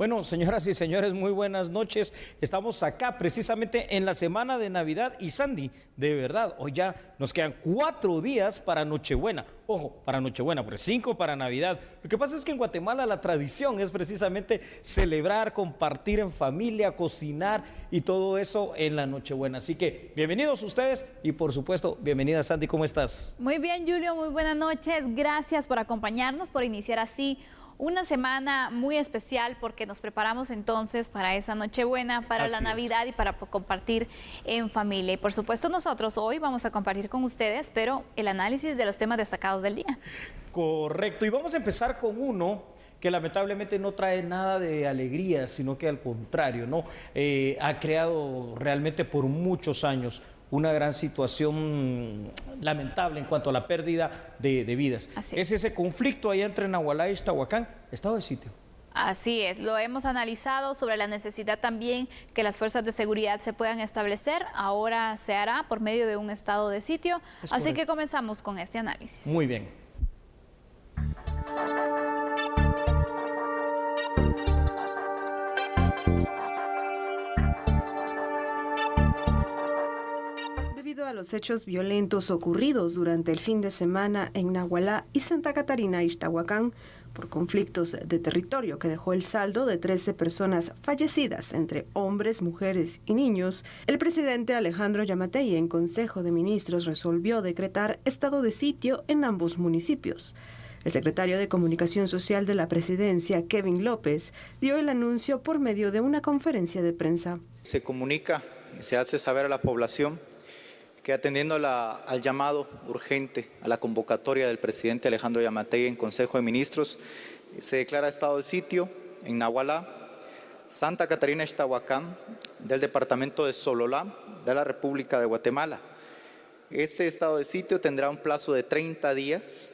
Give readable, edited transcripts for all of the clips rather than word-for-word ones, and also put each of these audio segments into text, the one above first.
Bueno, señoras y señores, muy buenas noches. Estamos acá precisamente en la semana de Navidad y Sandy, de verdad, hoy ya nos quedan 4 días para Nochebuena. Ojo, para Nochebuena, pero 5 para Navidad. Lo que pasa es que en Guatemala la tradición es precisamente celebrar, compartir en familia, cocinar y todo eso en la Nochebuena. Así que bienvenidos ustedes y por supuesto, bienvenida Sandy, ¿cómo estás? Muy bien, Julio, muy buenas noches. Gracias por acompañarnos, por iniciar así una semana muy especial porque nos preparamos entonces para esa Nochebuena, para la Navidad y para compartir en familia. Y por supuesto nosotros hoy vamos a compartir con ustedes, pero el análisis de los temas destacados del día. Correcto, y vamos a empezar con uno que lamentablemente no trae nada de alegría, sino que al contrario, ¿no? Ha creado realmente por muchos años una gran situación lamentable en cuanto a la pérdida de vidas. Es ese conflicto allá entre Nahualá y Ixtahuacán, estado de sitio. Así es, lo hemos analizado sobre la necesidad también que las fuerzas de seguridad se puedan establecer. Ahora se hará por medio de un estado de sitio. Así que comenzamos con este análisis. Muy bien. Debido a los hechos violentos ocurridos durante el fin de semana en Nahualá y Santa Catarina, Ixtahuacán, por conflictos de territorio que dejó el saldo de 13 personas fallecidas, entre hombres, mujeres y niños, el presidente Alejandro Yamatei en Consejo de Ministros resolvió decretar estado de sitio en ambos municipios. El secretario de Comunicación Social de la Presidencia, Kevin López, dio el anuncio por medio de una conferencia de prensa. Se comunica y se hace saber a la población que atendiendo al llamado urgente, a la convocatoria del presidente Alejandro Yamatei en Consejo de Ministros, se declara estado de sitio en Nahualá, Santa Catarina, Ixtahuacán, del departamento de Sololá, de la República de Guatemala. Este estado de sitio tendrá un plazo de 30 días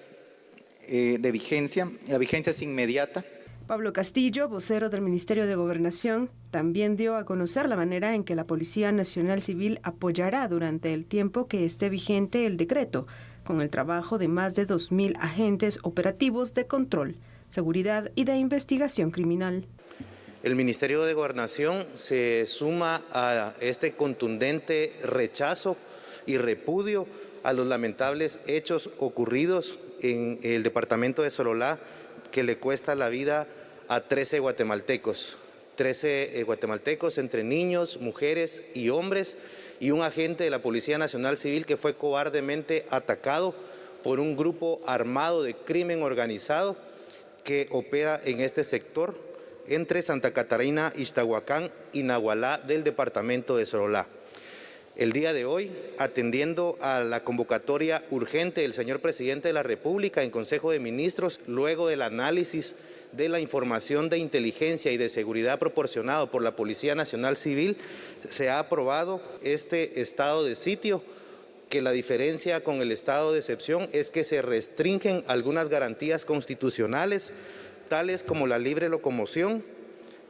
de vigencia. La vigencia es inmediata. Pablo Castillo, vocero del Ministerio de Gobernación, también dio a conocer la manera en que la Policía Nacional Civil apoyará durante el tiempo que esté vigente el decreto, con el trabajo de más de 2.000 agentes operativos de control, seguridad y de investigación criminal. El Ministerio de Gobernación se suma a este contundente rechazo y repudio a los lamentables hechos ocurridos en el departamento de Sololá, que le cuesta la vida a 13 guatemaltecos. 13 guatemaltecos entre niños, mujeres y hombres, y un agente de la Policía Nacional Civil que fue cobardemente atacado por un grupo armado de crimen organizado que opera en este sector entre Santa Catarina, Ixtahuacán y Nahualá del departamento de Sololá. El día de hoy, atendiendo a la convocatoria urgente del señor presidente de la República en Consejo de Ministros, luego del análisis de la información de inteligencia y de seguridad proporcionado por la Policía Nacional Civil, se ha aprobado este estado de sitio, que la diferencia con el estado de excepción es que se restringen algunas garantías constitucionales, tales como la libre locomoción,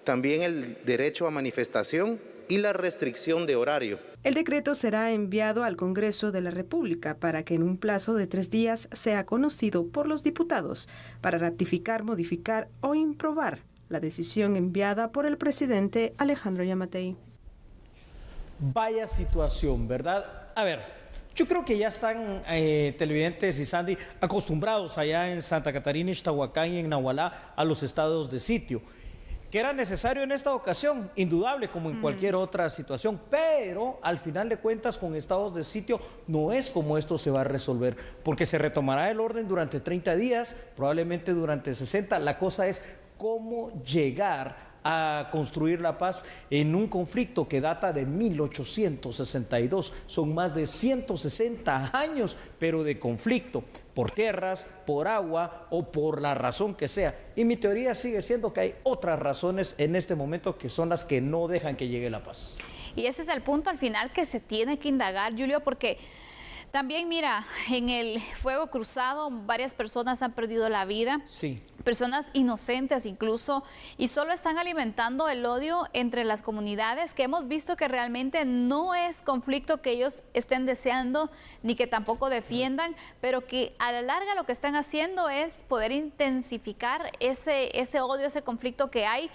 también el derecho a manifestación y la restricción de horario. El decreto será enviado al Congreso de la República para que en un plazo de 3 días sea conocido por los diputados para ratificar, modificar o improbar la decisión enviada por el presidente Alejandro Yamatei. Vaya situación, ¿verdad? A ver, yo creo que ya están televidentes y Sandy acostumbrados allá en Santa Catarina, Ixtahuacán y en Nahualá a los estados de sitio. Que era necesario en esta ocasión, indudable como en cualquier otra situación, pero al final de cuentas con estados de sitio no es como esto se va a resolver, porque se retomará el orden durante 30 días, probablemente durante 60, la cosa es cómo llegar a construir la paz en un conflicto que data de 1862, son más de 160 años, pero de conflicto, por tierras, por agua o por la razón que sea. Y mi teoría sigue siendo que hay otras razones en este momento que son las que no dejan que llegue la paz. Y ese es el punto al final que se tiene que indagar, Julio, porque también, mira, en el fuego cruzado varias personas han perdido la vida. Sí. Personas inocentes incluso, y solo están alimentando el odio entre las comunidades, que hemos visto que realmente no es conflicto que ellos estén deseando ni que tampoco defiendan, pero que a la larga lo que están haciendo es poder intensificar ese odio, ese conflicto que hay.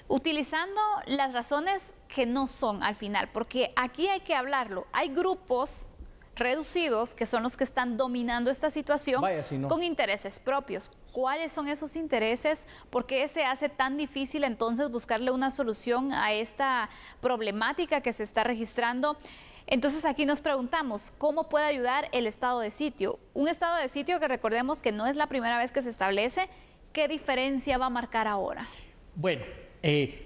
utilizando las razones que no son al final, porque aquí hay que hablarlo. Hay grupos reducidos que son los que están dominando esta situación. Vaya, si no. Con intereses propios. ¿Cuáles son esos intereses? ¿Por qué se hace tan difícil entonces buscarle una solución a esta problemática que se está registrando? Entonces aquí nos preguntamos, ¿cómo puede ayudar el estado de sitio? Un estado de sitio que recordemos que no es la primera vez que se establece. ¿Qué diferencia va a marcar ahora? Bueno,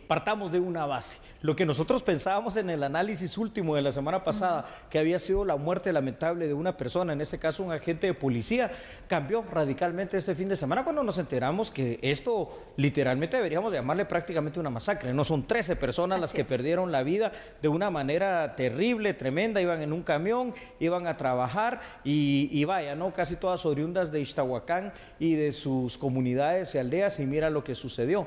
partamos de una base. Lo que nosotros pensábamos en el análisis último de la semana pasada, que había sido la muerte lamentable de una persona, en este caso un agente de policía, cambió radicalmente este fin de semana cuando nos enteramos que esto literalmente deberíamos llamarle prácticamente una masacre. No son 13 personas las que perdieron la vida de una manera terrible, tremenda. Iban en un camión, iban a trabajar y vaya, ¿no? Casi todas oriundas de Ixtahuacán y de sus comunidades y aldeas, y mira lo que sucedió.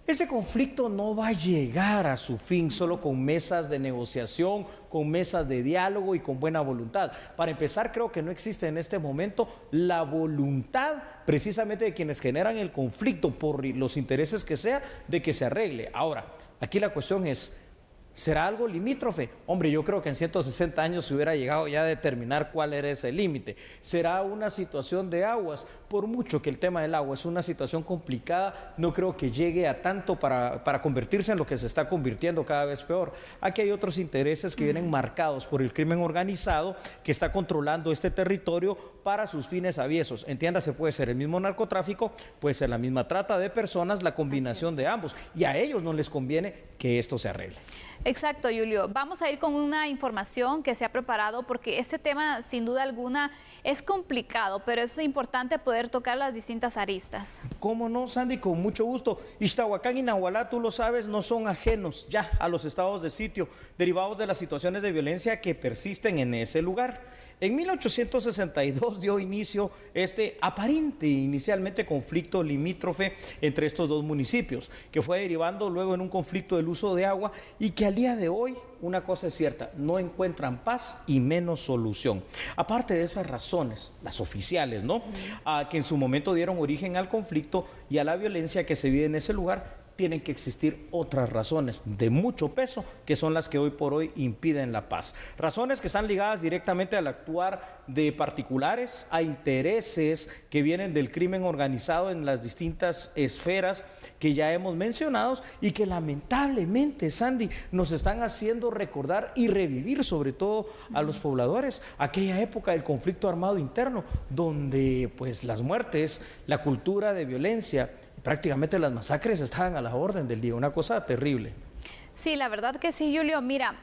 Este conflicto no va a llegar a su fin solo con mesas de negociación, con mesas de diálogo y con buena voluntad. Para empezar, creo que no existe en este momento la voluntad precisamente de quienes generan el conflicto por los intereses que sea, de que se arregle. Ahora, aquí la cuestión es, ¿será algo limítrofe? Hombre, yo creo que en 160 años se hubiera llegado ya a determinar cuál era ese límite. ¿Será una situación de aguas? Por mucho que el tema del agua es una situación complicada, no creo que llegue a tanto para convertirse en lo que se está convirtiendo cada vez peor. Aquí hay otros intereses que vienen marcados por el crimen organizado que está controlando este territorio para sus fines aviesos. Entiéndase, puede ser el mismo narcotráfico, puede ser la misma trata de personas, la combinación de ambos. Y a ellos no les conviene que esto se arregle. Exacto, Julio. Vamos a ir con una información que se ha preparado porque este tema, sin duda alguna, es complicado, pero es importante poder tocar las distintas aristas. ¿Cómo no, Sandy? Con mucho gusto. Ixtahuacán y Nahualá, tú lo sabes, no son ajenos ya a los estados de sitio derivados de las situaciones de violencia que persisten en ese lugar. En 1862 dio inicio este aparente inicialmente conflicto limítrofe entre estos dos municipios, que fue derivando luego en un conflicto del uso de agua y que al día de hoy, una cosa es cierta, no encuentran paz y menos solución. Aparte de esas razones, las oficiales, ¿no? Que en su momento dieron origen al conflicto y a la violencia que se vive en ese lugar, tienen que existir otras razones de mucho peso que son las que hoy por hoy impiden la paz. Razones que están ligadas directamente al actuar de particulares, a intereses que vienen del crimen organizado en las distintas esferas que ya hemos mencionado y que lamentablemente, Sandy, nos están haciendo recordar y revivir sobre todo a los pobladores aquella época del conflicto armado interno donde pues las muertes, la cultura de violencia, prácticamente las masacres estaban a la orden del día, una cosa terrible. Sí, la verdad que sí, Julio. Mira,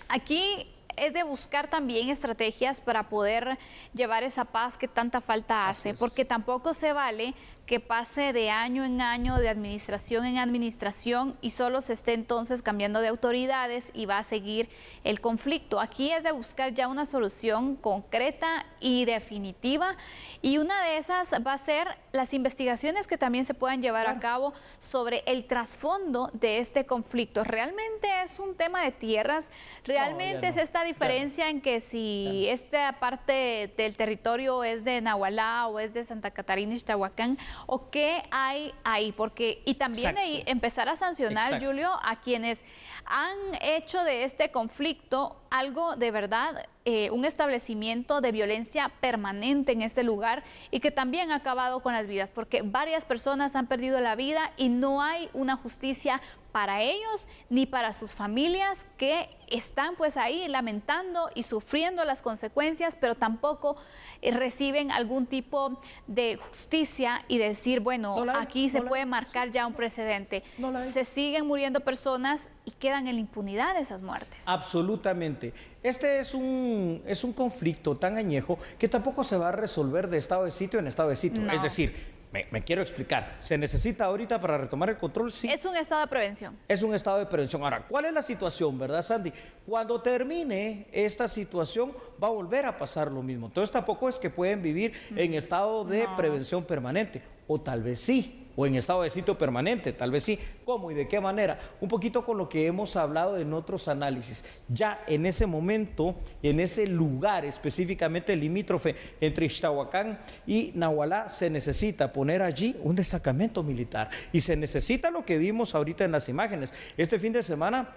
aquí es de buscar también estrategias para poder llevar esa paz que tanta falta hace, porque tampoco se vale que pase de año en año, de administración en administración y solo se esté entonces cambiando de autoridades y va a seguir el conflicto. Aquí es de buscar ya una solución concreta y definitiva y una de esas va a ser las investigaciones que también se puedan llevar a cabo sobre el trasfondo de este conflicto. ¿Realmente es un tema de tierras? ¿Realmente es esta diferencia en que si esta parte del territorio es de Nahualá o es de Santa Catarina, Ixtahuacán? ¿O qué hay ahí? Porque, y también ahí empezar a sancionar, Julio, a quienes han hecho de este conflicto algo de verdad, un establecimiento de violencia permanente en este lugar y que también ha acabado con las vidas, porque varias personas han perdido la vida y no hay una justicia para ellos ni para sus familias que están pues ahí lamentando y sufriendo las consecuencias, pero tampoco reciben algún tipo de justicia y decir, bueno, aquí se puede marcar ya un precedente. Se siguen muriendo personas y quedan en la impunidad de esas muertes. Absolutamente. Este es un conflicto tan añejo que tampoco se va a resolver de estado de sitio en estado de sitio. No. Es decir, me quiero explicar. ¿Se necesita ahorita para retomar el control? Sí. Es un estado de prevención. Es un estado de prevención. Ahora, ¿cuál es la situación, verdad, Sandy? Cuando termine esta situación, va a volver a pasar lo mismo. Entonces, tampoco es que pueden vivir en estado de prevención permanente. O tal vez sí. o en estado de sitio permanente, tal vez sí. ¿Cómo y de qué manera? Un poquito con lo que hemos hablado en otros análisis. Ya en ese momento, en ese lugar específicamente limítrofe entre Ixtahuacán y Nahualá, se necesita poner allí un destacamento militar y se necesita lo que vimos ahorita en las imágenes. Este fin de semana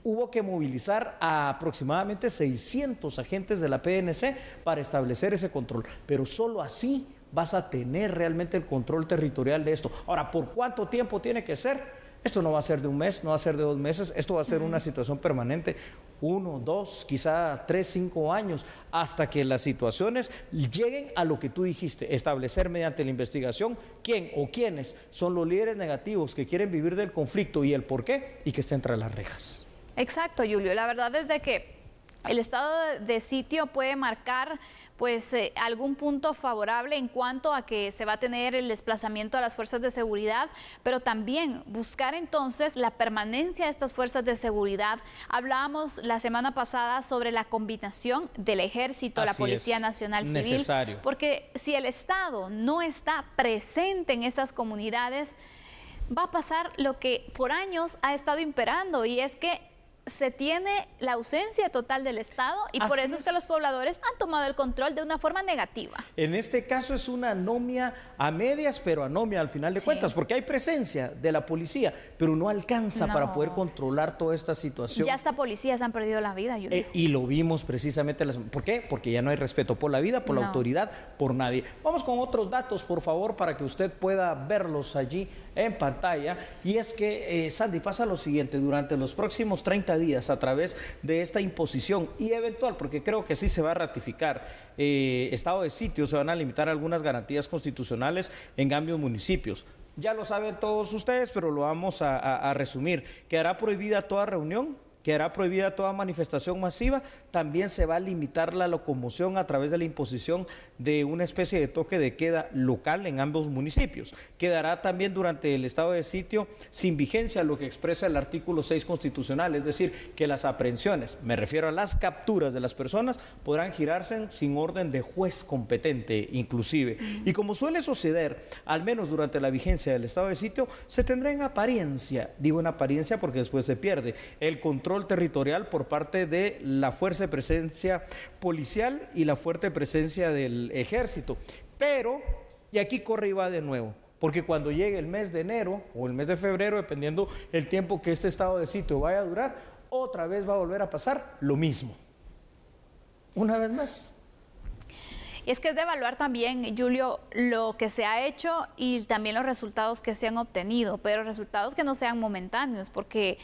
hubo que movilizar a aproximadamente 600 agentes de la PNC para establecer ese control, pero solo así vas a tener realmente el control territorial de esto. Ahora, ¿por cuánto tiempo tiene que ser? Esto no va a ser de un mes, no va a ser de 2 meses, esto va a ser una situación permanente, 1, 2, quizá 3, 5 años, hasta que las situaciones lleguen a lo que tú dijiste, establecer mediante la investigación quién o quiénes son los líderes negativos que quieren vivir del conflicto y el por qué, y que estén tras las rejas. Exacto, Julio. La verdad es de que el estado de sitio puede marcar pues algún punto favorable en cuanto a que se va a tener el desplazamiento a las fuerzas de seguridad, pero también buscar entonces la permanencia de estas fuerzas de seguridad. Hablábamos la semana pasada sobre la combinación del ejército, la Policía Nacional Civil, necesario. porque si el Estado no está presente en estas comunidades, va a pasar lo que por años ha estado imperando, y es que se tiene la ausencia total del Estado, y por eso es que los pobladores han tomado el control de una forma negativa. En este caso es una anomia a medias, pero anomia al final de cuentas, porque hay presencia de la policía, pero no alcanza para poder controlar toda esta situación. Ya hasta policías han perdido la vida, Julio. Y lo vimos precisamente. ¿Por qué? Porque ya no hay respeto por la vida, por la autoridad, por nadie. Vamos con otros datos, por favor, para que usted pueda verlos allí en pantalla. Y es que, Sandy, pasa lo siguiente: durante los próximos 30 días, a través de esta imposición y eventual, porque creo que sí se va a ratificar, estado de sitio, se van a limitar algunas garantías constitucionales en ambos municipios. Ya lo saben todos ustedes, pero lo vamos a resumir. Quedará prohibida toda reunión, quedará prohibida toda manifestación masiva, también se va a limitar la locomoción a través de la imposición de una especie de toque de queda local en ambos municipios. Quedará también durante el estado de sitio sin vigencia lo que expresa el artículo 6 constitucional, es decir, que las aprehensiones, me refiero a las capturas de las personas, podrán girarse sin orden de juez competente inclusive. Y como suele suceder, al menos durante la vigencia del estado de sitio, se tendrá en apariencia, digo en apariencia porque después se pierde, el control territorial por parte de la fuerte presencia policial y la fuerte presencia del ejército. Pero, y aquí corre y va de nuevo, porque cuando llegue el mes de enero o el mes de febrero, dependiendo el tiempo que este estado de sitio vaya a durar, otra vez va a volver a pasar lo mismo. Una vez más. Y es que es de evaluar también, Julio, lo que se ha hecho y también los resultados que se han obtenido, pero resultados que no sean momentáneos, porque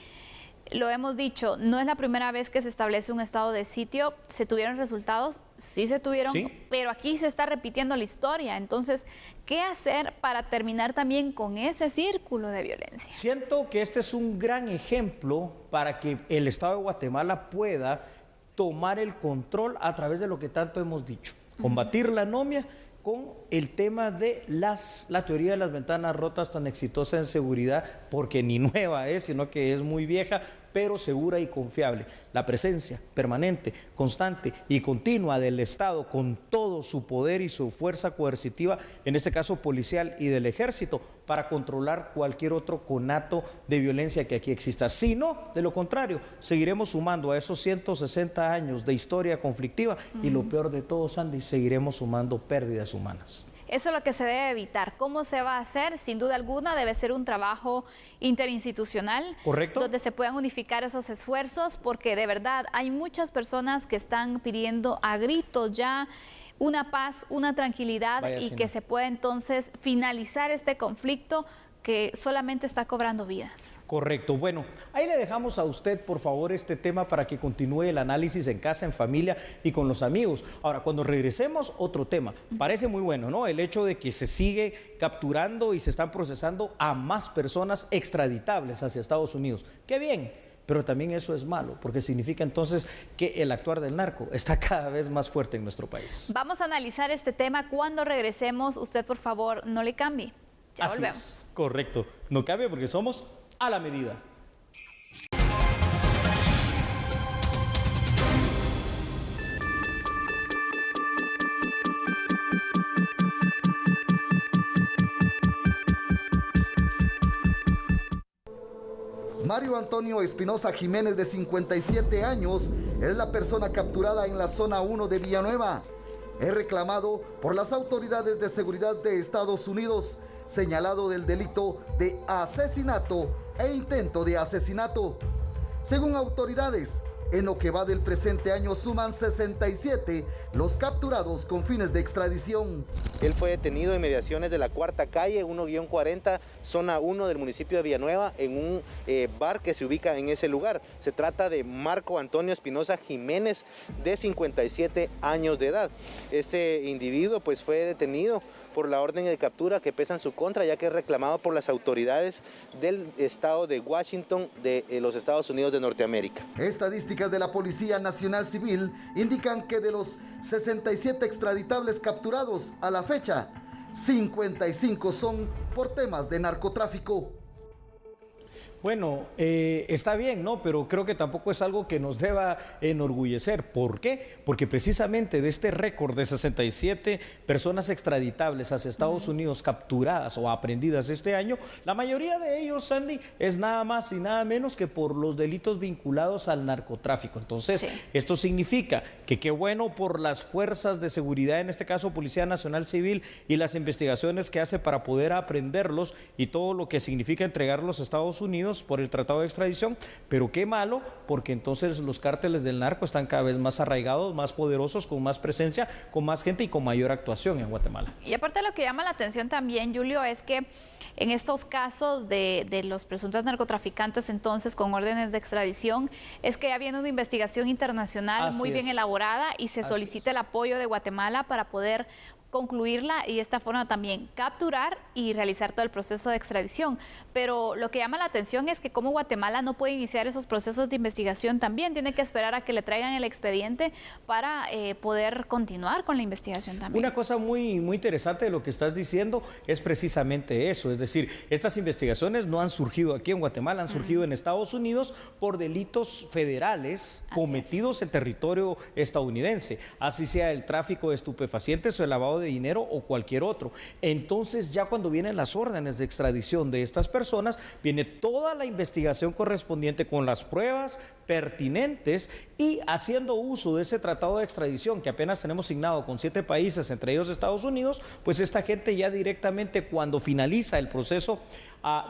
lo hemos dicho, no es la primera vez que se establece un estado de sitio. ¿Se tuvieron resultados? Sí se tuvieron, pero aquí se está repitiendo la historia. Entonces, ¿qué hacer para terminar también con ese círculo de violencia? Siento que este es un gran ejemplo para que el Estado de Guatemala pueda tomar el control a través de lo que tanto hemos dicho. Combatir la anomia con el tema de la teoría de las ventanas rotas, tan exitosa en seguridad, porque ni nueva es, sino que es muy vieja, pero segura y confiable. La presencia permanente, constante y continua del Estado con todo su poder y su fuerza coercitiva, en este caso policial y del ejército, para controlar cualquier otro conato de violencia que aquí exista. Si no, de lo contrario, seguiremos sumando a esos 160 años de historia conflictiva y lo peor de todo, Sandy, seguiremos sumando pérdidas humanas. Eso es lo que se debe evitar. ¿Cómo se va a hacer? Sin duda alguna debe ser un trabajo interinstitucional. Correcto. Donde se puedan unificar esos esfuerzos, porque de verdad hay muchas personas que están pidiendo a gritos ya una paz, una tranquilidad y que se pueda entonces finalizar este conflicto que solamente está cobrando vidas. Correcto. Bueno, ahí le dejamos a usted, por favor, este tema para que continúe el análisis en casa, en familia y con los amigos. Ahora, cuando regresemos, otro tema. Parece muy bueno, ¿no? El hecho de que se sigue capturando y se están procesando a más personas extraditables hacia Estados Unidos. ¡Qué bien! Pero también eso es malo, porque significa entonces que el actuar del narco está cada vez más fuerte en nuestro país. Vamos a analizar este tema cuando regresemos. Usted, por favor, no le cambie. Ya volvemos. Así es, correcto. No cambie porque somos a la medida. Mario Antonio Espinosa Jiménez, de 57 años, es la persona capturada en la zona 1 de Villanueva. Es reclamado por las autoridades de seguridad de Estados Unidos, señalado del delito de asesinato e intento de asesinato. Según autoridades, en lo que va del presente año suman 67 los capturados con fines de extradición. Él fue detenido en mediaciones de la Cuarta Calle, 1-40, zona 1 del municipio de Villanueva, en un bar que se ubica en ese lugar. Se trata de Marco Antonio Espinosa Jiménez, de 57 años de edad. Este individuo pues fue detenido por la orden de captura que pesa en su contra, ya que es reclamado por las autoridades del estado de Washington de los Estados Unidos de Norteamérica. Estadísticas de la Policía Nacional Civil indican que de los 67 extraditables capturados a la fecha, 55 son por temas de narcotráfico. Bueno, está bien, ¿no? Pero creo que tampoco es algo que nos deba enorgullecer. ¿Por qué? Porque precisamente de este récord de 67 personas extraditables hacia Estados Unidos capturadas o aprehendidas este año, la mayoría de ellos, Sandy, es nada más y nada menos que por los delitos vinculados al narcotráfico. Entonces, esto significa que qué bueno por las fuerzas de seguridad, en este caso Policía Nacional Civil, y las investigaciones que hace para poder aprenderlos y todo lo que significa entregarlos a Estados Unidos por el tratado de extradición, pero qué malo, porque entonces los cárteles del narco están cada vez más arraigados, más poderosos, con más presencia, con más gente y con mayor actuación en Guatemala. Y aparte lo que llama la atención también, Julio, es que en estos casos de los presuntos narcotraficantes entonces con órdenes de extradición, es que ya viene una investigación internacional muy bien elaborada y se solicita el apoyo de Guatemala para poder concluirla y de esta forma también capturar y realizar todo el proceso de extradición. Pero lo que llama la atención es que como Guatemala no puede iniciar esos procesos de investigación también, tiene que esperar a que le traigan el expediente para poder continuar con la investigación también. Una cosa muy interesante de lo que estás diciendo es precisamente eso, es decir, estas investigaciones no han surgido aquí en Guatemala, han surgido en Estados Unidos por delitos federales cometidos en territorio estadounidense, así sea el tráfico de estupefacientes o el lavado de dinero o cualquier otro. Entonces ya cuando vienen las órdenes de extradición de estas personas, viene toda la investigación correspondiente con las pruebas pertinentes y haciendo uso de ese tratado de extradición que apenas tenemos signado con 7 países, entre ellos Estados Unidos, pues esta gente ya directamente cuando finaliza el proceso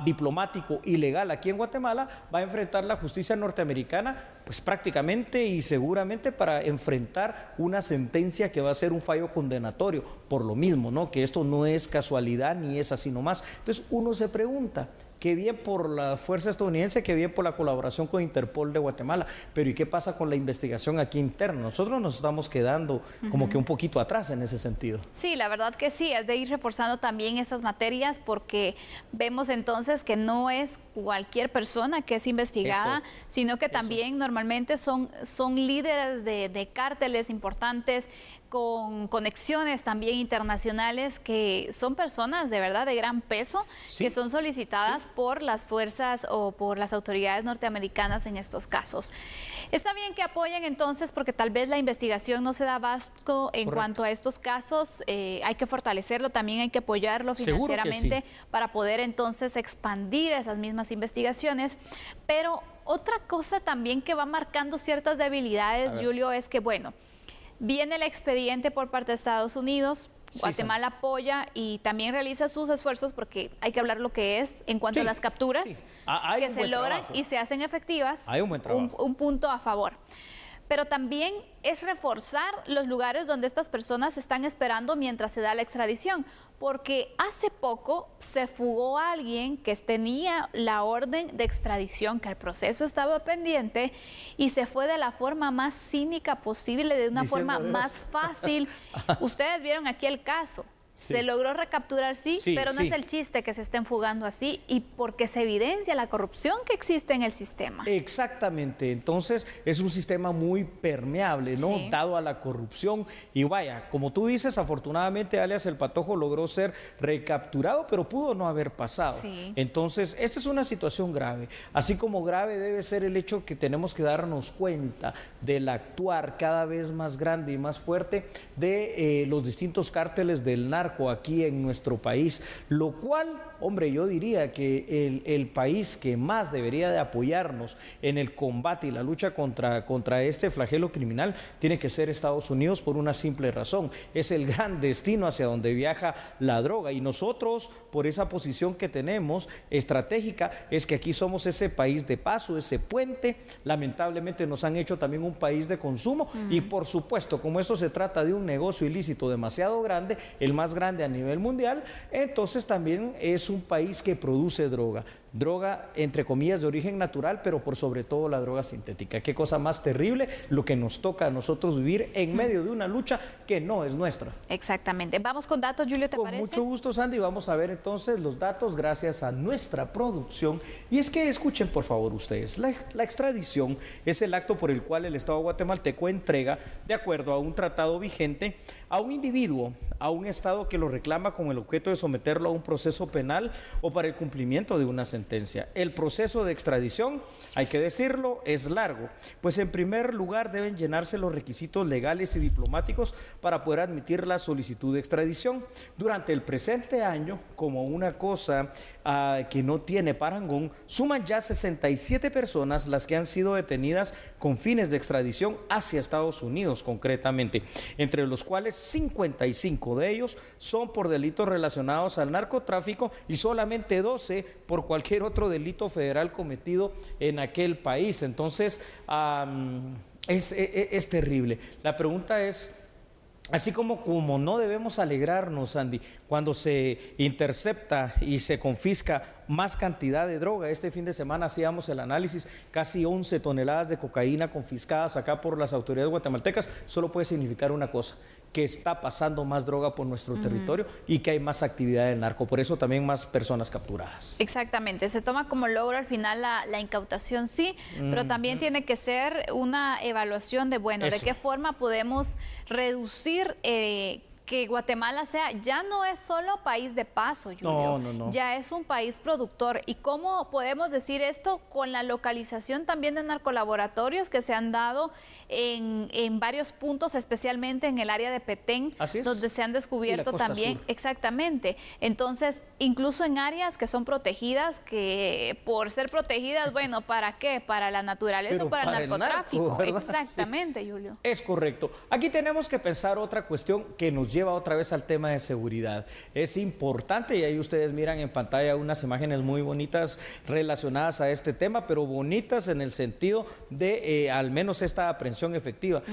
diplomático y legal aquí en Guatemala, va a enfrentar la justicia norteamericana, pues prácticamente y seguramente para enfrentar una sentencia que va a ser un fallo condenatorio, por lo mismo, ¿no? Que esto no es casualidad ni es así nomás. Entonces uno se pregunta, qué bien por la fuerza estadounidense, qué bien por la colaboración con Interpol de Guatemala, pero ¿y qué pasa con la investigación aquí interna? Nosotros nos estamos quedando como que un poquito atrás en ese sentido. Sí, la verdad que sí, es de ir reforzando también esas materias porque vemos entonces que no es cualquier persona que es investigada, sino que también normalmente son líderes de cárteles importantes, con conexiones también internacionales, que son personas de verdad de gran peso, que son solicitadas por las fuerzas o por las autoridades norteamericanas en estos casos. Está bien que apoyen entonces, porque tal vez la investigación no se da abasto en cuanto a estos casos, hay que fortalecerlo, también hay que apoyarlo financieramente para poder entonces expandir esas mismas investigaciones, pero otra cosa también que va marcando ciertas debilidades, Julio, es que bueno, viene el expediente por parte de Estados Unidos, Guatemala apoya y también realiza sus esfuerzos porque hay que hablar lo que es en cuanto a las capturas que se logran y se hacen efectivas, hay un buen trabajo. Un punto a favor. Pero también es reforzar los lugares donde estas personas están esperando mientras se da la extradición, porque hace poco se fugó a alguien que tenía la orden de extradición, que el proceso estaba pendiente, y se fue de la forma más cínica posible, de una forma más fácil. Ustedes vieron aquí el caso. Se logró recapturar, pero no es el chiste que se estén fugando así y porque se evidencia la corrupción que existe en el sistema. Exactamente, entonces es un sistema muy permeable, ¿no? Dado a la corrupción y vaya, como tú dices, afortunadamente alias El Patojo logró ser recapturado, pero pudo no haber pasado. Entonces, esta es una situación grave, así como grave debe ser el hecho que tenemos que darnos cuenta del actuar cada vez más grande y más fuerte de los distintos cárteles del narco narco aquí en nuestro país, lo cual, hombre, yo diría que el país que más debería de apoyarnos en el combate y la lucha contra este flagelo criminal tiene que ser Estados Unidos, por una simple razón: es el gran destino hacia donde viaja la droga, y nosotros, por esa posición que tenemos estratégica, es que aquí somos ese país de paso, ese puente. Lamentablemente nos han hecho también un país de consumo, y por supuesto, como esto se trata de un negocio ilícito demasiado grande, el más grande a nivel mundial, entonces también es un país que produce droga, entre comillas, de origen natural, pero por sobre todo la droga sintética. Qué cosa más terrible lo que nos toca a nosotros vivir en medio de una lucha que no es nuestra. Exactamente. Vamos con datos, Julio, ¿te parece? Con mucho gusto, Sandy. Vamos a ver entonces los datos gracias a nuestra producción. Y es que escuchen por favor ustedes, la extradición es el acto por el cual el Estado guatemalteco entrega, de acuerdo a un tratado vigente, a un individuo a un Estado que lo reclama con el objeto de someterlo a un proceso penal o para el cumplimiento de una sentencia. El proceso de extradición, hay que decirlo, es largo, pues en primer lugar deben llenarse los requisitos legales y diplomáticos para poder admitir la solicitud de extradición. Durante el presente año, como una cosa que no tiene parangón, suman ya 67 personas las que han sido detenidas con fines de extradición hacia Estados Unidos concretamente, entre los cuales 55 de ellos son por delitos relacionados al narcotráfico y solamente 12 por cualquier otro delito federal cometido en aquel país. Entonces, es terrible. La pregunta es, así como no debemos alegrarnos, Andy, cuando se intercepta y se confisca más cantidad de droga. Este fin de semana hacíamos el análisis, casi 11 toneladas de cocaína confiscadas acá por las autoridades guatemaltecas. Solo puede significar una cosa: que está pasando más droga por nuestro territorio y que hay más actividad del narco, por eso también más personas capturadas. Exactamente, se toma como logro al final la incautación, sí, pero también tiene que ser una evaluación de, bueno, de qué forma podemos reducir que Guatemala sea, ya no es solo país de paso, Julio, no. Ya es un país productor. ¿Y cómo podemos decir esto? Con la localización también de narcolaboratorios que se han dado en varios puntos, especialmente en el área de Petén, donde se han descubierto también, sur. Exactamente. Entonces, incluso en áreas que son protegidas, que por ser protegidas, bueno, ¿para qué? Para la naturaleza o para el narcotráfico. Narco, exactamente, sí. Julio. Es correcto. Aquí tenemos que pensar otra cuestión que nos lleva otra vez al tema de seguridad. Es importante, y ahí ustedes miran en pantalla unas imágenes muy bonitas relacionadas a este tema, pero bonitas en el sentido de al menos esta aprehensión efectiva.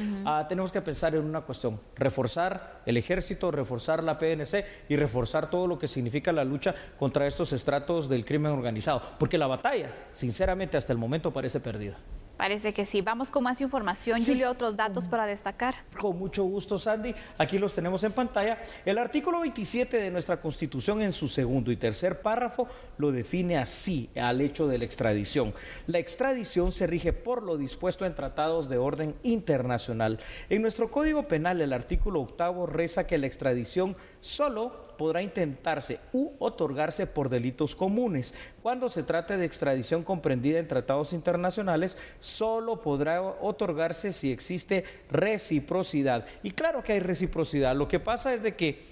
Tenemos que pensar en una cuestión: reforzar el ejército, reforzar la PNC y reforzar todo lo que significa la lucha contra estos estratos del crimen organizado, porque la batalla, sinceramente, hasta el momento parece perdida. Parece que sí. Vamos con más información, sí. Julio, otros datos para destacar. Con mucho gusto, Sandy. Aquí los tenemos en pantalla. El artículo 27 de nuestra Constitución, en su segundo y tercer párrafo, lo define así al hecho de la extradición. La extradición se rige por lo dispuesto en tratados de orden internacional. En nuestro Código Penal, el artículo 8 reza que la extradición solo podrá intentarse u otorgarse por delitos comunes. Cuando se trate de extradición comprendida en tratados internacionales, solo podrá otorgarse si existe reciprocidad. Y claro que hay reciprocidad. Lo que pasa es de que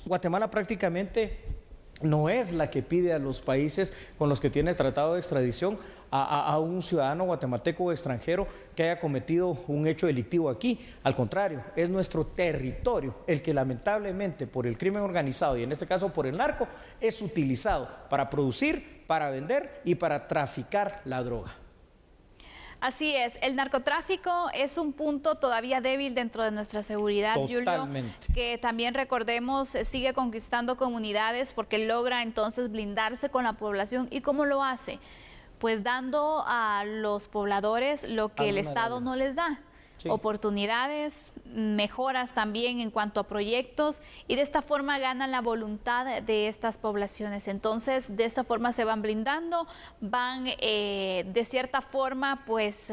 Guatemala prácticamente no es la que pide a los países con los que tiene tratado de extradición a un ciudadano guatemalteco o extranjero que haya cometido un hecho delictivo aquí. Al contrario, es nuestro territorio el que lamentablemente por el crimen organizado, y en este caso por el narco, es utilizado para producir, para vender y para traficar la droga. Así es, el narcotráfico es un punto todavía débil dentro de nuestra seguridad, Totalmente. Julio, que también recordemos sigue conquistando comunidades porque logra entonces blindarse con la población. ¿Y cómo lo hace? Pues dando a los pobladores lo que el Estado no les da. Sí. Oportunidades, mejoras también en cuanto a proyectos, y de esta forma ganan la voluntad de estas poblaciones. Entonces, de esta forma se van blindando, van de cierta forma pues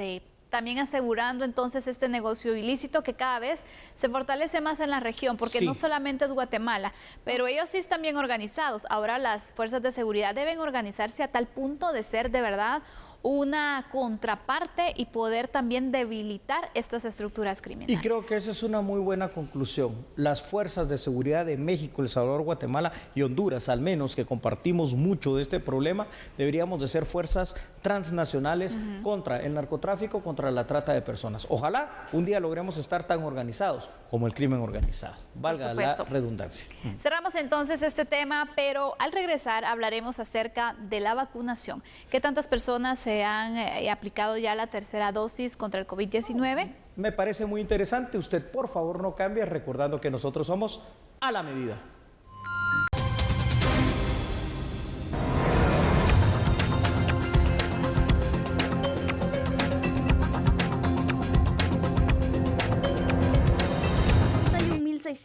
también asegurando entonces este negocio ilícito que cada vez se fortalece más en la región, porque no solamente es Guatemala, pero ellos sí están bien organizados. Ahora las fuerzas de seguridad deben organizarse a tal punto de ser de verdad una contraparte y poder también debilitar estas estructuras criminales. Y creo que esa es una muy buena conclusión. Las fuerzas de seguridad de México, El Salvador, Guatemala y Honduras, al menos que compartimos mucho de este problema, deberíamos de ser fuerzas transnacionales contra el narcotráfico, contra la trata de personas. Ojalá un día logremos estar tan organizados como el crimen organizado. Valga la redundancia. Cerramos entonces este tema, pero al regresar hablaremos acerca de la vacunación. ¿Qué tantas personas se han aplicado ya la tercera dosis contra el COVID-19? Me parece muy interesante. Usted, por favor, no cambie, recordando que nosotros somos a la medida.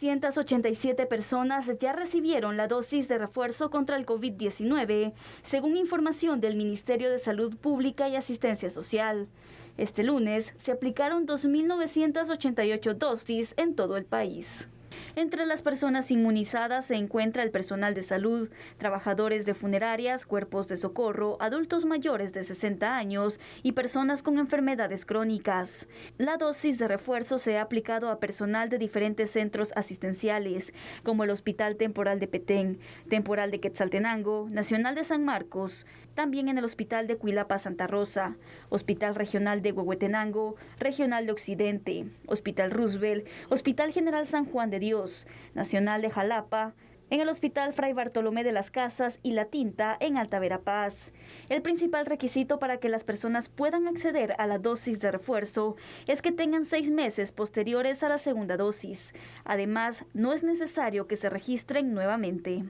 .687 personas ya recibieron la dosis de refuerzo contra el COVID-19, según información del Ministerio de Salud Pública y Asistencia Social. Este lunes se aplicaron 2.988 dosis en todo el país. Entre las personas inmunizadas se encuentra el personal de salud, trabajadores de funerarias, cuerpos de socorro, adultos mayores de 60 años y personas con enfermedades crónicas. La dosis de refuerzo se ha aplicado a personal de diferentes centros asistenciales, como el Hospital Temporal de Petén, Temporal de Quetzaltenango, Nacional de San Marcos, también en el Hospital de Cuilapa Santa Rosa, Hospital Regional de Huehuetenango, Regional de Occidente, Hospital Roosevelt, Hospital General San Juan de Dios, Nacional de Jalapa, en el Hospital Fray Bartolomé de las Casas y La Tinta en Alta Verapaz. El principal requisito para que las personas puedan acceder a la dosis de refuerzo es que tengan 6 meses posteriores a la segunda dosis. Además, no es necesario que se registren nuevamente.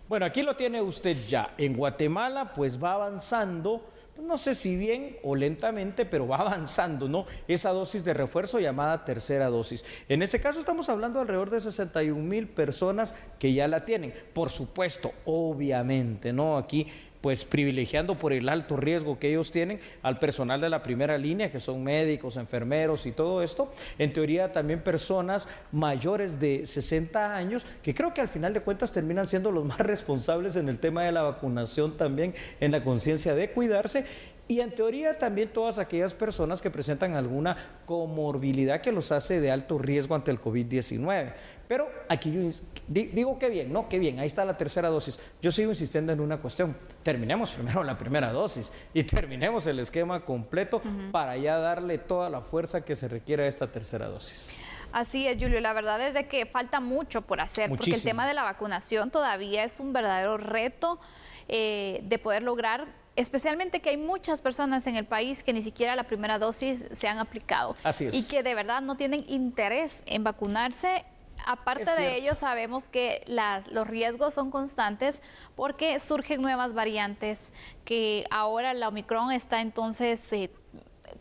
Bueno, aquí lo tiene usted ya. En Guatemala, pues va avanzando, no sé si bien o lentamente, pero va avanzando, ¿no? Esa dosis de refuerzo llamada tercera dosis. En este caso estamos hablando de alrededor de 61,000 personas que ya la tienen. Por supuesto, obviamente, ¿no? Aquí pues privilegiando por el alto riesgo que ellos tienen al personal de la primera línea, que son médicos, enfermeros y todo esto. En teoría también personas mayores de 60 años, que creo que al final de cuentas terminan siendo los más responsables en el tema de la vacunación también, en la conciencia de cuidarse. Y en teoría también todas aquellas personas que presentan alguna comorbilidad que los hace de alto riesgo ante el COVID-19. Pero aquí yo digo que bien, ¿no? Que bien, ahí está la tercera dosis. Yo sigo insistiendo en una cuestión. Terminemos primero la primera dosis y terminemos el esquema completo para ya darle toda la fuerza que se requiere a esta tercera dosis. Así es, Julio. La verdad es de que falta mucho por hacer, porque el tema de la vacunación todavía es un verdadero reto de poder lograr, especialmente que hay muchas personas en el país que ni siquiera la primera dosis se han aplicado. Así es. Y que de verdad no tienen interés en vacunarse. Aparte de ello, sabemos que los riesgos son constantes porque surgen nuevas variantes, que ahora la Omicron está entonces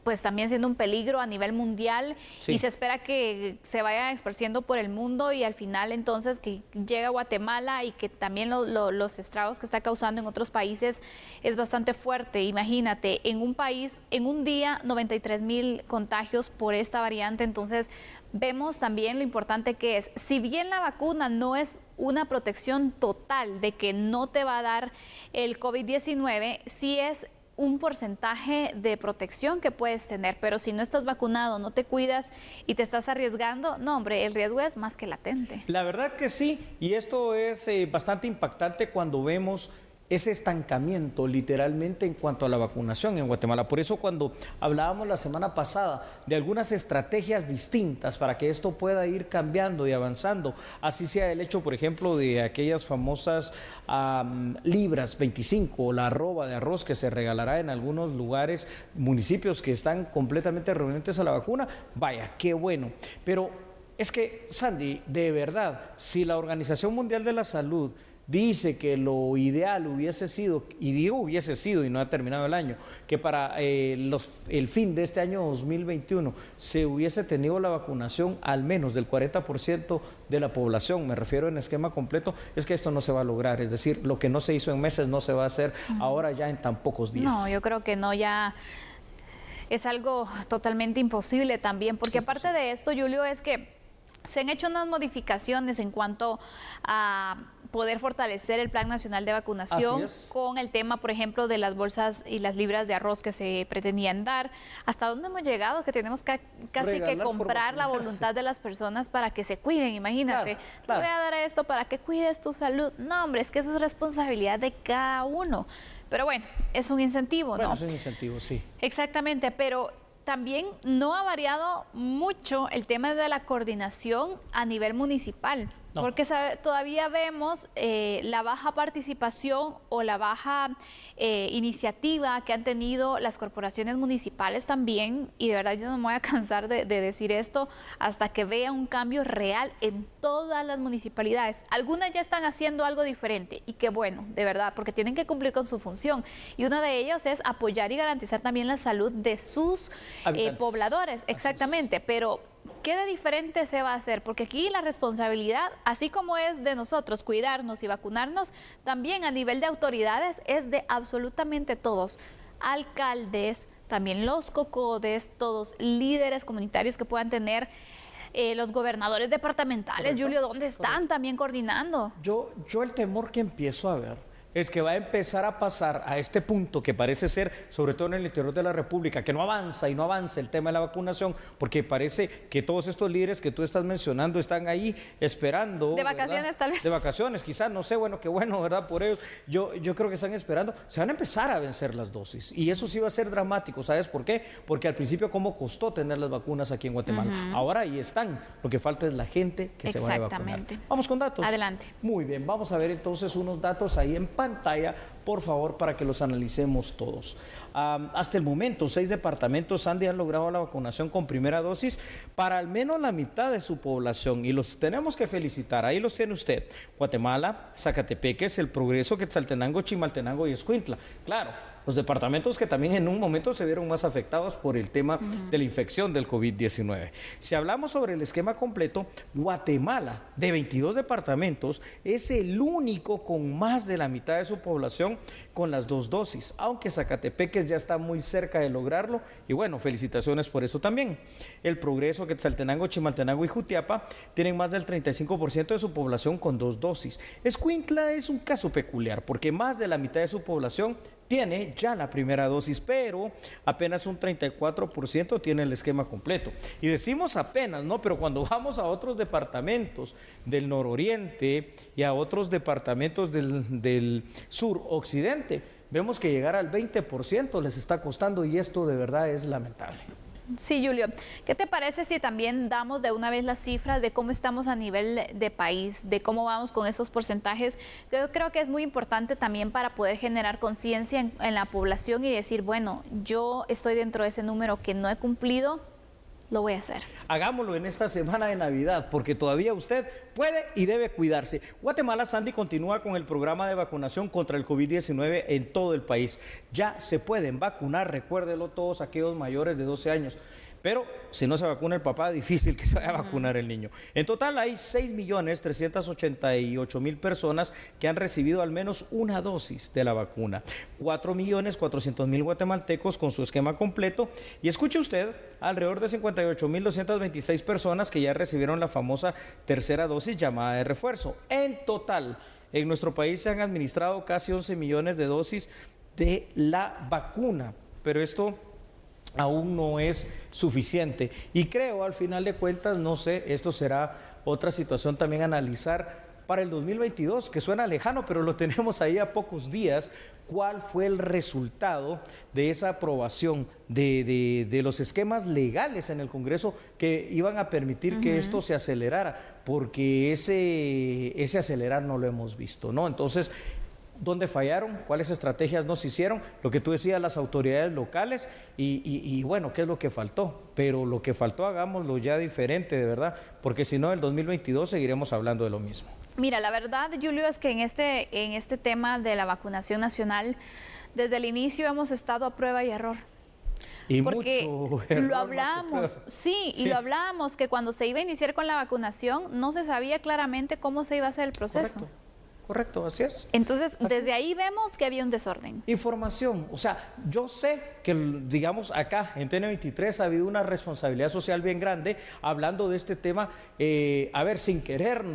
pues también siendo un peligro a nivel mundial, y se espera que se vaya esparciendo por el mundo y al final entonces que llegue a Guatemala y que también los estragos que está causando en otros países es bastante fuerte. Imagínate, en un país, en un día, 93,000 contagios por esta variante. Entonces vemos también lo importante que es, si bien la vacuna no es una protección total de que no te va a dar el COVID-19, sí es un porcentaje de protección que puedes tener, pero si no estás vacunado, no te cuidas y te estás arriesgando, no, hombre, el riesgo es más que latente. La verdad que sí, y esto es bastante impactante cuando vemos ese estancamiento literalmente en cuanto a la vacunación en Guatemala. Por eso cuando hablábamos la semana pasada de algunas estrategias distintas para que esto pueda ir cambiando y avanzando, así sea el hecho, por ejemplo, de aquellas famosas libras 25 o la arroba de arroz que se regalará en algunos lugares, municipios que están completamente renuentes a la vacuna, vaya, qué bueno. Pero es que, Sandy, de verdad, si la Organización Mundial de la Salud dice que lo ideal hubiese sido, y digo hubiese sido y no ha terminado el año, que para el fin de este año 2021 se hubiese tenido la vacunación al menos del 40% de la población, me refiero en esquema completo, es que esto no se va a lograr. Es decir, lo que no se hizo en meses no se va a hacer ahora ya en tan pocos días. No, yo creo que no, ya es algo totalmente imposible también, porque aparte de esto, Julio, es que se han hecho unas modificaciones en cuanto a poder fortalecer el Plan Nacional de Vacunación con el tema, por ejemplo, de las bolsas y las libras de arroz que se pretendían dar. ¿Hasta dónde hemos llegado? Que tenemos que casi que comprar la voluntad de las personas para que se cuiden, imagínate. Te voy a dar esto para que cuides tu salud. No, hombre, es que eso es responsabilidad de cada uno. Pero bueno, es un incentivo, ¿no? Es un incentivo, sí. Exactamente, pero también no ha variado mucho el tema de la coordinación a nivel municipal. No. Porque todavía vemos la baja participación o la baja iniciativa que han tenido las corporaciones municipales también, y de verdad yo no me voy a cansar de decir esto hasta que vea un cambio real en todas las municipalidades. Algunas ya están haciendo algo diferente y qué bueno, de verdad, porque tienen que cumplir con su función. Y uno de ellos es apoyar y garantizar también la salud de sus pobladores, exactamente, pero ¿qué de diferente se va a hacer? Porque aquí la responsabilidad, así como es de nosotros cuidarnos y vacunarnos, también a nivel de autoridades es de absolutamente todos. Alcaldes, también los cocodes, todos líderes comunitarios que puedan tener, los gobernadores departamentales. Correcto. Julio, ¿dónde están? Correcto. También coordinando. Yo el temor que empiezo a ver es que va a empezar a pasar a este punto que parece ser, sobre todo en el interior de la República, que no avanza y no avanza el tema de la vacunación, porque parece que todos estos líderes que tú estás mencionando están ahí esperando. De vacaciones, ¿verdad? Tal vez. De vacaciones, quizás, no sé, bueno, qué bueno, ¿verdad? Por ello, yo creo que están esperando. Se van a empezar a vencer las dosis y eso sí va a ser dramático. ¿Sabes por qué? Porque al principio cómo costó tener las vacunas aquí en Guatemala. Ahora ahí están. Lo que falta es la gente que se vaya a vacunar. Vamos con datos. Adelante. Muy bien, vamos a ver entonces unos datos ahí en pantalla, por favor, para que los analicemos todos. Hasta el momento, 6 departamentos han logrado la vacunación con primera dosis para al menos la mitad de su población y los tenemos que felicitar. Ahí los tiene usted: Guatemala, Zacatepeques, El Progreso, Quetzaltenango, Chimaltenango y Escuintla. Claro, los departamentos que también en un momento se vieron más afectados por el tema de la infección del COVID-19. Si hablamos sobre el esquema completo, Guatemala, de 22 departamentos, es el único con más de la mitad de su población con las 2 dosis, aunque Zacatepeques ya está muy cerca de lograrlo y bueno, felicitaciones por eso también. El Progreso, Quetzaltenango, Chimaltenango y Jutiapa tienen más del 35% de su población con 2 dosis. Escuintla es un caso peculiar porque más de la mitad de su población tiene ya la primera dosis, pero apenas un 34% tiene el esquema completo. Y decimos apenas, ¿no? Pero cuando vamos a otros departamentos del nororiente y a otros departamentos del suroccidente, vemos que llegar al 20% les está costando y esto de verdad es lamentable. Sí, Julio, ¿qué te parece si también damos de una vez las cifras de cómo estamos a nivel de país, de cómo vamos con esos porcentajes? Yo creo que es muy importante también para poder generar conciencia en la población y decir, bueno, yo estoy dentro de ese número que no he cumplido, lo voy a hacer. Hagámoslo en esta semana de Navidad, porque todavía usted puede y debe cuidarse. Guatemala, Sandy, continúa con el programa de vacunación contra el COVID-19 en todo el país. Ya se pueden vacunar, recuérdelo, todos aquellos mayores de 12 años. Pero si no se vacuna el papá, difícil que se vaya a vacunar el niño. En total hay 6.388.000 personas que han recibido al menos una dosis de la vacuna. 4.400.000 guatemaltecos con su esquema completo. Y escuche usted, alrededor de 58.226 personas que ya recibieron la famosa tercera dosis llamada de refuerzo. En total, en nuestro país se han administrado casi 11 millones de dosis de la vacuna. Pero esto aún no es suficiente y creo al final de cuentas, no sé, esto será otra situación también a analizar para el 2022, que suena lejano, pero lo tenemos ahí a pocos días. ¿Cuál fue el resultado de esa aprobación de los esquemas legales en el Congreso que iban a permitir que esto se acelerara? Porque ese acelerar no lo hemos visto, ¿no? Entonces, ¿dónde fallaron? ¿Cuáles estrategias no se hicieron? Lo que tú decías, las autoridades locales y bueno, ¿qué es lo que faltó? Pero lo que faltó, hagámoslo ya diferente, de verdad, porque si no, el 2022 seguiremos hablando de lo mismo. Mira, la verdad, Julio, es que en este tema de la vacunación nacional, desde el inicio hemos estado a prueba y error. Y porque mucho error, lo hablamos, sí, y lo hablábamos, que cuando se iba a iniciar con la vacunación no se sabía claramente cómo se iba a hacer el proceso. Correcto, así es. Entonces, desde ahí vemos que había un desorden. Información, o sea, yo sé que, digamos, acá en TN23 ha habido una responsabilidad social bien grande, hablando de este tema, a ver, sin querer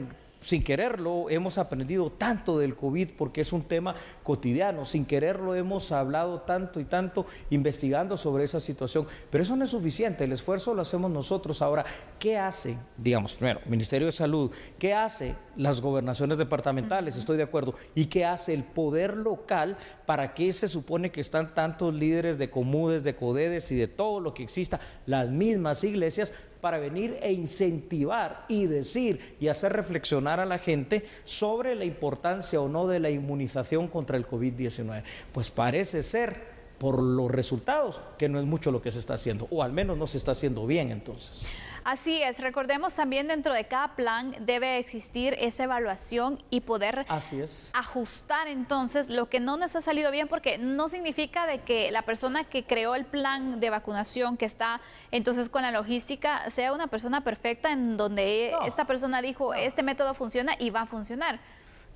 sin quererlo hemos aprendido tanto del COVID porque es un tema cotidiano, sin quererlo hemos hablado tanto y tanto investigando sobre esa situación, pero eso no es suficiente, el esfuerzo lo hacemos nosotros. Ahora, ¿qué hace, digamos, primero, Ministerio de Salud? ¿Qué hace las gobernaciones departamentales? Estoy de acuerdo. ¿Y qué hace el poder local? ¿Para qué se supone que están tantos líderes de Comudes, de Codedes y de todo lo que exista, las mismas iglesias, para venir e incentivar y decir y hacer reflexionar a la gente sobre la importancia o no de la inmunización contra el COVID-19? Pues parece ser, por los resultados, que no es mucho lo que se está haciendo, o al menos no se está haciendo bien entonces. Así es, recordemos también dentro de cada plan debe existir esa evaluación y poder ajustar entonces lo que no nos ha salido bien, porque no significa de que la persona que creó el plan de vacunación, que está entonces con la logística, sea una persona perfecta en donde esta persona dijo este método funciona y va a funcionar.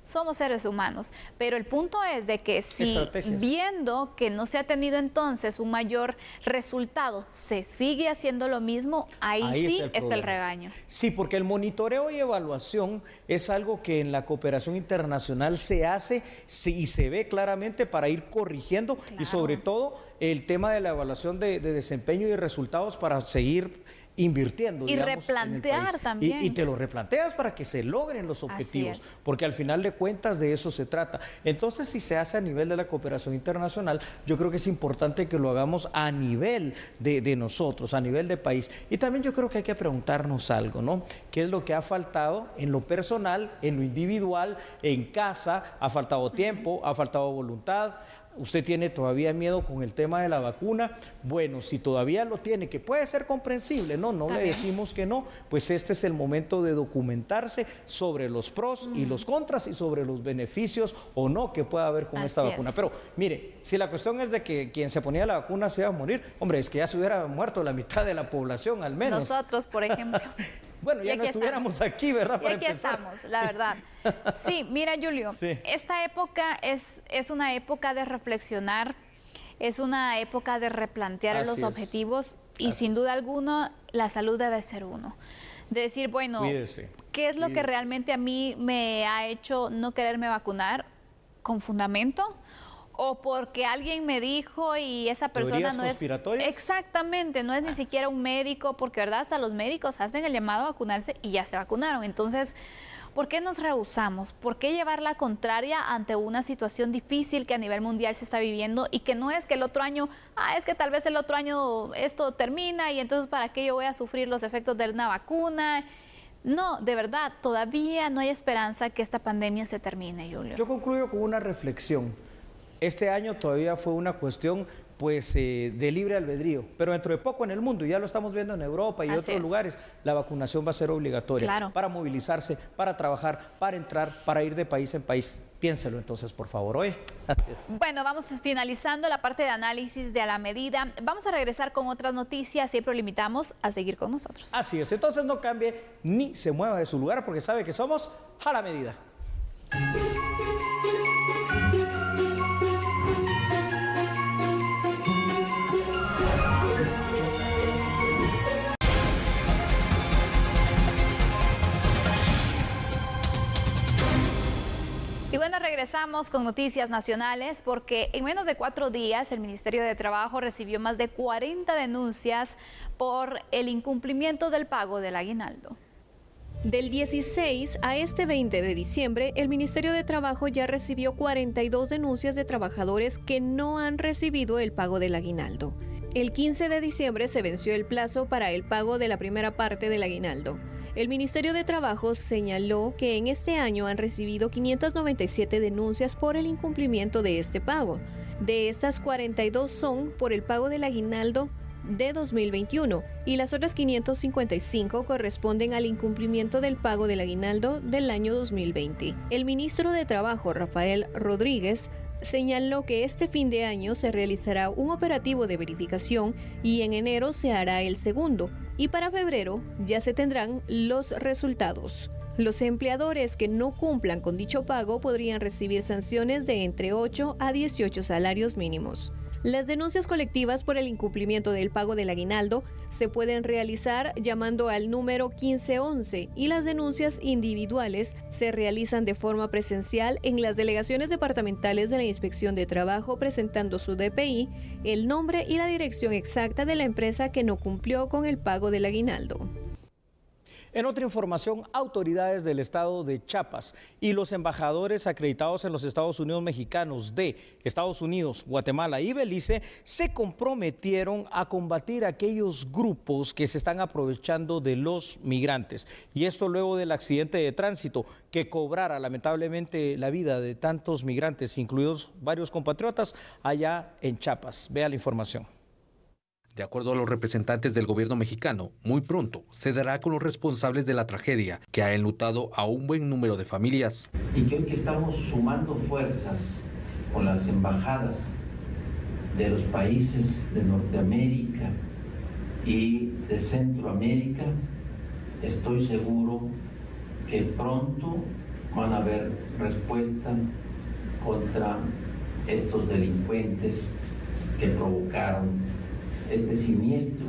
Somos seres humanos, pero el punto es de que si viendo que no se ha tenido entonces un mayor resultado, se sigue haciendo lo mismo, ahí sí está el regaño. Sí, porque el monitoreo y evaluación es algo que en la cooperación internacional se hace y se ve claramente para ir corrigiendo, y sobre todo el tema de la evaluación de desempeño y resultados para seguir invirtiendo, y digamos, replantear también. Y te lo replanteas para que se logren los objetivos, porque al final de cuentas de eso se trata. Entonces, si se hace a nivel de la cooperación internacional, yo creo que es importante que lo hagamos a nivel de nosotros, a nivel de país. Y también yo creo que hay que preguntarnos algo, ¿no? ¿Qué es lo que ha faltado en lo personal, en lo individual, en casa? ¿Ha faltado tiempo? ¿Ha faltado voluntad? ¿Usted tiene todavía miedo con el tema de la vacuna? Bueno, si todavía lo tiene, que puede ser comprensible, no le decimos que no, pues este es el momento de documentarse sobre los pros y los contras y sobre los beneficios o no que pueda haber con esta vacuna. Pero mire, si la cuestión es de que quien se ponía la vacuna se iba a morir, hombre, es que ya se hubiera muerto la mitad de la población al menos. Nosotros, por ejemplo. Bueno, ya no estuviéramos aquí, ¿verdad? Y aquí estamos, la verdad. Sí, mira, Julio, esta época es una época de reflexionar, es una época de replantear los objetivos y sin duda alguna la salud debe ser uno. De decir, bueno, ¿qué es lo que realmente a mí me ha hecho no quererme vacunar? ¿Con fundamento? ¿O porque alguien me dijo y esa persona no es... Exactamente, no es ni siquiera un médico, porque verdad, hasta los médicos hacen el llamado a vacunarse y ya se vacunaron. Entonces, ¿por qué nos rehusamos? ¿Por qué llevar la contraria ante una situación difícil que a nivel mundial se está viviendo y que no es que el otro año, es que tal vez el otro año esto termina y entonces ¿para qué yo voy a sufrir los efectos de una vacuna? No, de verdad, todavía no hay esperanza que esta pandemia se termine, Julio. Yo concluyo con una reflexión. Este año todavía fue una cuestión pues de libre albedrío, pero dentro de poco en el mundo, y ya lo estamos viendo en Europa y otros lugares, la vacunación va a ser obligatoria para movilizarse, para trabajar, para entrar, para ir de país en país. Piénselo entonces, por favor, hoy. Bueno, vamos finalizando la parte de análisis de A la Medida. Vamos a regresar con otras noticias, siempre lo invitamos a seguir con nosotros. Así es, entonces no cambie ni se mueva de su lugar porque sabe que somos A la Medida. Y bueno, regresamos con noticias nacionales porque en menos de 4 días el Ministerio de Trabajo recibió más de 40 denuncias por el incumplimiento del pago del aguinaldo. Del 16 a este 20 de diciembre, el Ministerio de Trabajo ya recibió 42 denuncias de trabajadores que no han recibido el pago del aguinaldo. El 15 de diciembre se venció el plazo para el pago de la primera parte del aguinaldo. El Ministerio de Trabajo señaló que en este año han recibido 597 denuncias por el incumplimiento de este pago. De estas, 42 son por el pago del aguinaldo de 2021 y las otras 555 corresponden al incumplimiento del pago del aguinaldo del año 2020. El ministro de Trabajo, Rafael Rodríguez, señaló que este fin de año se realizará un operativo de verificación y en enero se hará el segundo, y para febrero ya se tendrán los resultados. Los empleadores que no cumplan con dicho pago podrían recibir sanciones de entre 8 a 18 salarios mínimos. Las denuncias colectivas por el incumplimiento del pago del aguinaldo se pueden realizar llamando al número 1511 y las denuncias individuales se realizan de forma presencial en las delegaciones departamentales de la Inspección de Trabajo presentando su DPI, el nombre y la dirección exacta de la empresa que no cumplió con el pago del aguinaldo. En otra información, autoridades del estado de Chiapas y los embajadores acreditados en los Estados Unidos mexicanos de Estados Unidos, Guatemala y Belice se comprometieron a combatir aquellos grupos que se están aprovechando de los migrantes. Y esto luego del accidente de tránsito que cobrara lamentablemente la vida de tantos migrantes, incluidos varios compatriotas allá en Chiapas. Vea la información. De acuerdo a los representantes del gobierno mexicano, muy pronto se dará con los responsables de la tragedia que ha enlutado a un buen número de familias. Y que hoy que estamos sumando fuerzas con las embajadas de los países de Norteamérica y de Centroamérica, estoy seguro que pronto van a haber respuesta contra estos delincuentes que provocaron este siniestro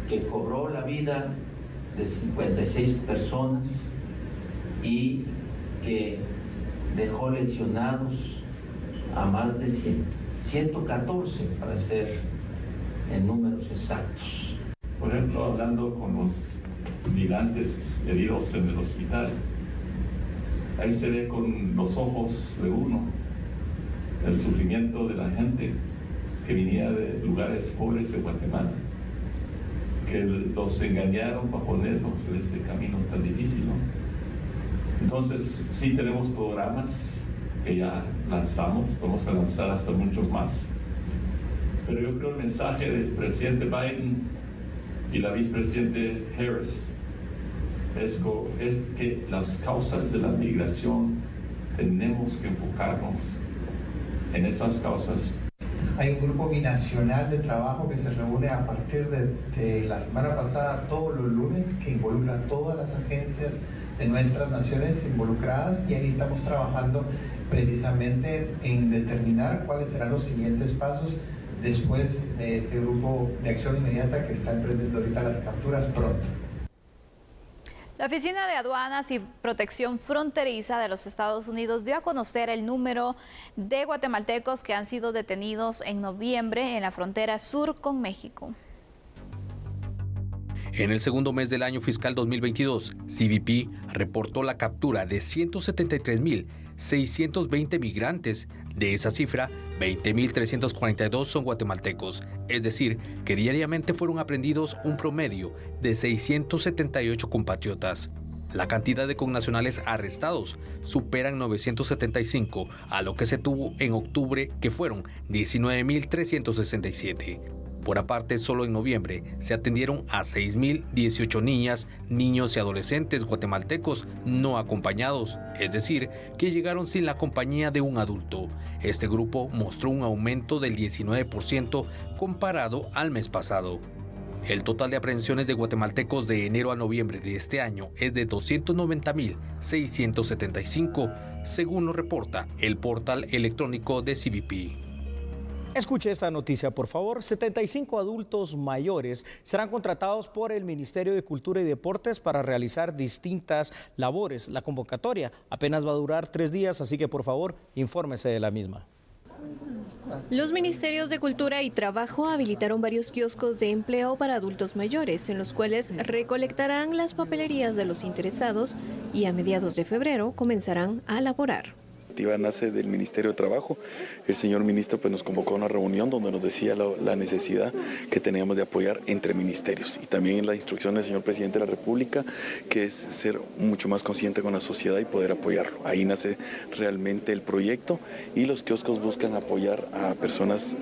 que cobró la vida de 56 personas y que dejó lesionados a más de 114 para ser en números exactos. Por ejemplo, hablando con los migrantes heridos en el hospital, ahí se ve con los ojos de uno el sufrimiento de la gente que venía de lugares pobres de Guatemala, que los engañaron para ponernos en este camino tan difícil, ¿no? Entonces, sí tenemos programas que ya lanzamos, vamos a lanzar hasta muchos más, pero yo creo el mensaje del presidente Biden y la vicepresidente Harris es que las causas de la migración tenemos que enfocarnos en esas causas. Hay un grupo binacional de trabajo que se reúne a partir de la semana pasada todos los lunes, que involucra a todas las agencias de nuestras naciones involucradas, y ahí estamos trabajando precisamente en determinar cuáles serán los siguientes pasos después de este grupo de acción inmediata que está emprendiendo ahorita las capturas pronto. La Oficina de Aduanas y Protección Fronteriza de los Estados Unidos dio a conocer el número de guatemaltecos que han sido detenidos en noviembre en la frontera sur con México. En el segundo mes del año fiscal 2022, CBP reportó la captura de 173.620 migrantes. De esa cifra, 20.342 son guatemaltecos, es decir, que diariamente fueron aprehendidos un promedio de 678 compatriotas. La cantidad de connacionales arrestados superan 975, a lo que se tuvo en octubre, que fueron 19.367. Por aparte, solo en noviembre se atendieron a 6.018 niñas, niños y adolescentes guatemaltecos no acompañados, es decir, que llegaron sin la compañía de un adulto. Este grupo mostró un aumento del 19% comparado al mes pasado. El total de aprehensiones de guatemaltecos de enero a noviembre de este año es de 290.675, según lo reporta el portal electrónico de CBP. Escuche esta noticia, por favor. 75 adultos mayores serán contratados por el Ministerio de Cultura y Deportes para realizar distintas labores. La convocatoria apenas va a durar 3 días, así que por favor, infórmese de la misma. Los Ministerios de Cultura y Trabajo habilitaron varios kioscos de empleo para adultos mayores, en los cuales recolectarán las papelerías de los interesados y a mediados de febrero comenzarán a laborar. Nace del Ministerio de Trabajo. El señor ministro nos convocó a una reunión donde nos decía la necesidad que teníamos de apoyar entre ministerios, y también en la instrucción del señor presidente de la República, que es ser mucho más consciente con la sociedad y poder apoyarlo. Ahí nace realmente el proyecto, y los kioscos buscan apoyar a personas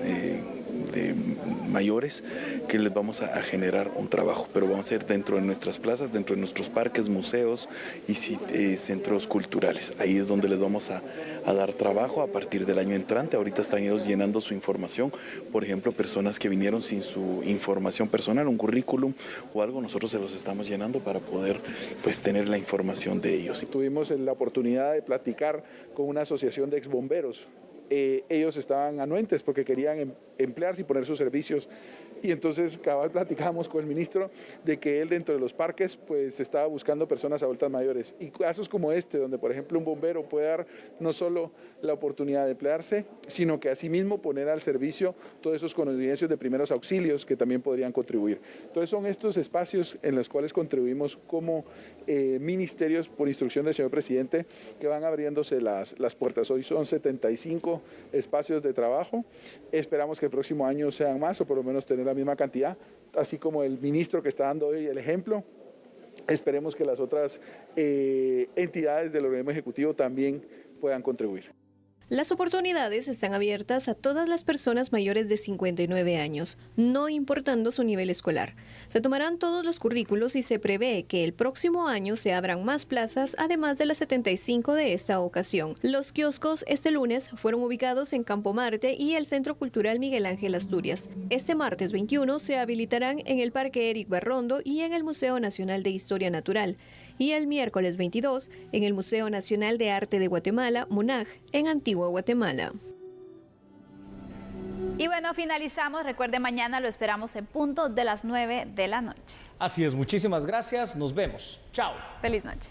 mayores que les vamos a generar un trabajo, pero vamos a ser dentro de nuestras plazas, dentro de nuestros parques, museos y centros culturales. Ahí es donde les vamos a dar trabajo a partir del año entrante. Ahorita están ellos llenando su información, por ejemplo, personas que vinieron sin su información personal, un currículum o algo, nosotros se los estamos llenando para poder tener la información de ellos. Tuvimos la oportunidad de platicar con una asociación de exbomberos ellos estaban anuentes porque querían emplearse y poner sus servicios. Y entonces cabal platicábamos con el ministro de que él dentro de los parques pues estaba buscando personas adultas mayores. Y casos como este, donde por ejemplo un bombero puede dar no solo la oportunidad de emplearse, sino que asimismo poner al servicio todos esos conocimientos de primeros auxilios que también podrían contribuir. Entonces son estos espacios en los cuales contribuimos como ministerios por instrucción del señor presidente que van abriéndose las puertas. Hoy son 75 espacios de trabajo. Esperamos que el próximo año sean más o por lo menos tener la misma cantidad, así como el ministro que está dando hoy el ejemplo. Esperemos que las otras entidades del organismo ejecutivo también puedan contribuir. Las oportunidades están abiertas a todas las personas mayores de 59 años, no importando su nivel escolar. Se tomarán todos los currículos y se prevé que el próximo año se abran más plazas, además de las 75 de esta ocasión. Los kioscos este lunes fueron ubicados en Campo Marte y el Centro Cultural Miguel Ángel Asturias. Este martes 21 se habilitarán en el Parque Eric Barrondo y en el Museo Nacional de Historia Natural. Y el miércoles 22 en el Museo Nacional de Arte de Guatemala, MUNAG, en Antigua Guatemala. Y bueno, finalizamos. Recuerde, mañana lo esperamos en punto de las 9 de la noche. Así es, muchísimas gracias. Nos vemos. Chao. Feliz noche.